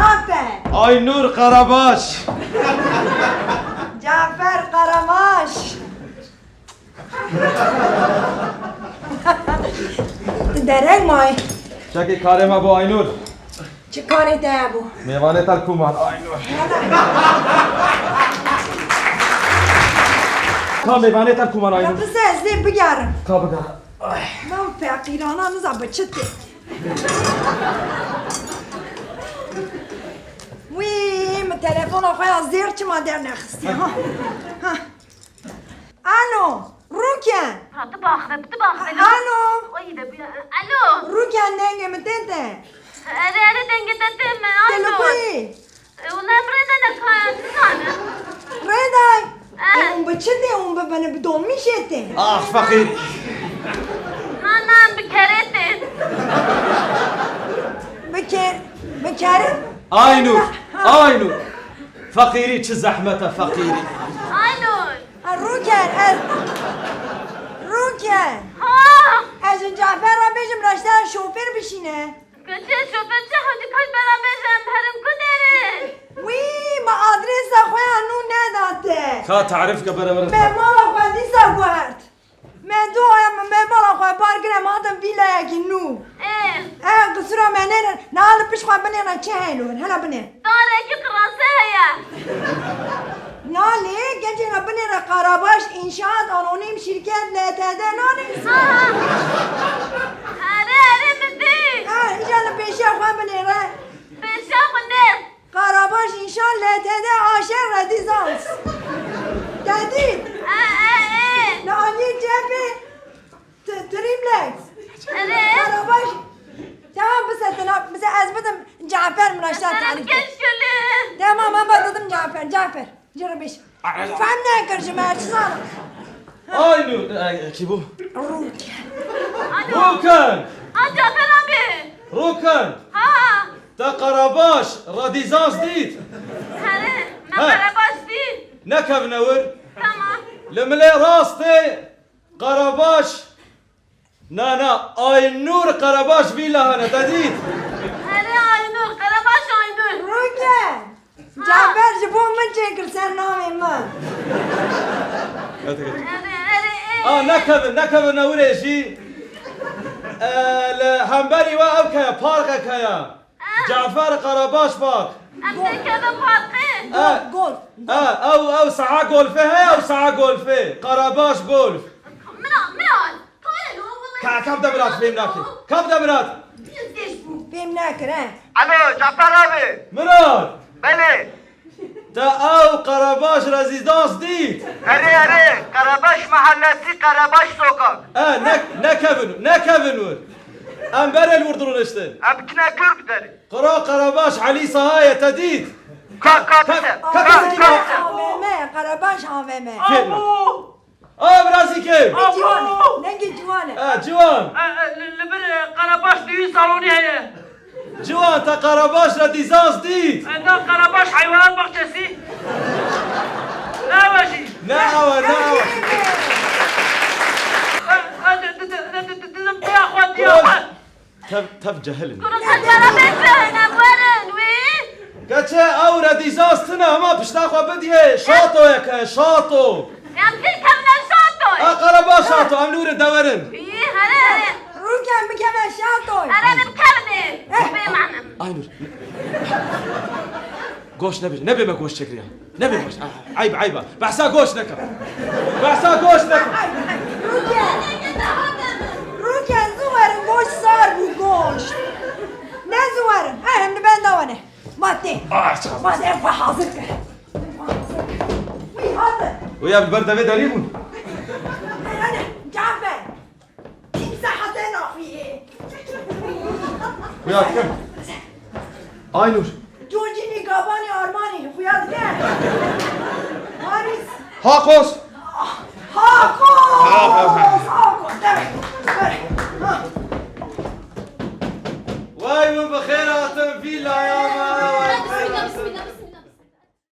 Cafer. Aynur Karabaş. Cafer Karamaş. Derek may. Çeki karema bu Aynur. Çıkar de bu. Meyvane tal kuman Aynur. Ka meyvane tal kuman Aynur. Kapısı ezdi bigarım. Ka bıga. Ben fakirana nıza bıçıttı. Wii, mi telefona koya zir çıma der nexsi. Alo, Ruken. طباخ Alo. الو Ruken nenge mi tete? انا دنجتتم الو Telefoni. والله مريض انا كان Reday. Bıçıttı, bana bir dolmuş etti. Ah fakir. انا بكرتن Bekarım. Aynur. Aynur. Fakiri çi zahmete fakiri. الو Ruken, Ruken. ها Az Cafer abicim raştan şoför bişine. كنت شوفت شحن كل برامج بهرم كدري Wii, ma adresa koya nu ne datte. Ka tarif ke beraber. Me mala koya disa guard. Me doya me mala koya parkine madem villaya ki nu. ايه Kusura menene ne alıp piş koya beni na çehelun. Hala beni. دارك قراصية Nali gece na beni na Karabaş İnşaat Anonim Şirket LTD nani. هري بدي İnşallah peşe koya beni na. بشاف الناس Karabaş İnşaat LTD Aşer Redizans. Dedi. ايه Ne anne cebi. Triplex. ايه Karabaş. Tamam bize ezmedim Cafer mıraşlar انا tarif. مكشكلة Tamam ben dedim Cafer. Cırımış. Fem ne kırcım sana. Aynur. Ki bu? Ruken. الو Ruken. جعفر ابي Ruken. ها Ta Karabaş. Radizans dit. هري ما ها. قرباش دي Ne kevnevir? تمام Lemle rastı. Karabaş. Na Aynur Karabaş villahane dedit. هري عينور قرباش عينور Ruken. Cafer jibo mu çekir sen namin mi? هري ايه اه نكب نوري شي الهمبري واقف كيا بارك كيا جعفر قرباش بارك امسك كذا فاطمه Gol. او ساعة جولفه هي او ساعة جولفه قرباش جولف منال قالوا والله كم دبرات فيم ناكي كم دبرات يزيش بو Benim ne kır he? Alo Cafer abi. منال Beni. تا او قرباش رزيدانس ديت Heri Karabaş Mahallesi Karabaş Sokak. نكبن ور امبر الوردرون اشتن Abkine Kürk deri. قرا قرباش علي صهاية تديت Kalk AVM. Karabaş AVM. اه براسي كيف Civan. Nengi civanı. جوان لبر قرباش ديو صالوني هي جوان تا قرباش رزيدانس ديت عندنا قرباش حيوانات بخشسي لا ماشي نعوة يا اخواتي يا اخوات تف جهلني كل خجرة بيتنا ورن وين قالت او رزيدانس هما بشتاخوا بديه شاطو يا شاطو يمكن كمنا شاطر قرباش شاطو ام نور دورن ايه هري Ruken mükemmel şatoy. انا بكمني بمعنى aynur goş نبي ما goş çekir ya نبي goş عيب بحسها goş نكا بحسها goş نكا Ruken zuvarın boş sar bu goş. Ne zuvarın? Hem de ben de var ne? Madde. Madde hazır. Hazır. ويا بالبرد في دليل Hadi Cafer. Kimse hatena fiye. ويا كم aynur Giorgini Gabbani Armani. Fiyat gel. Paris. Hakos Hakos. Evet. واي من بخيرات فيلا يا ما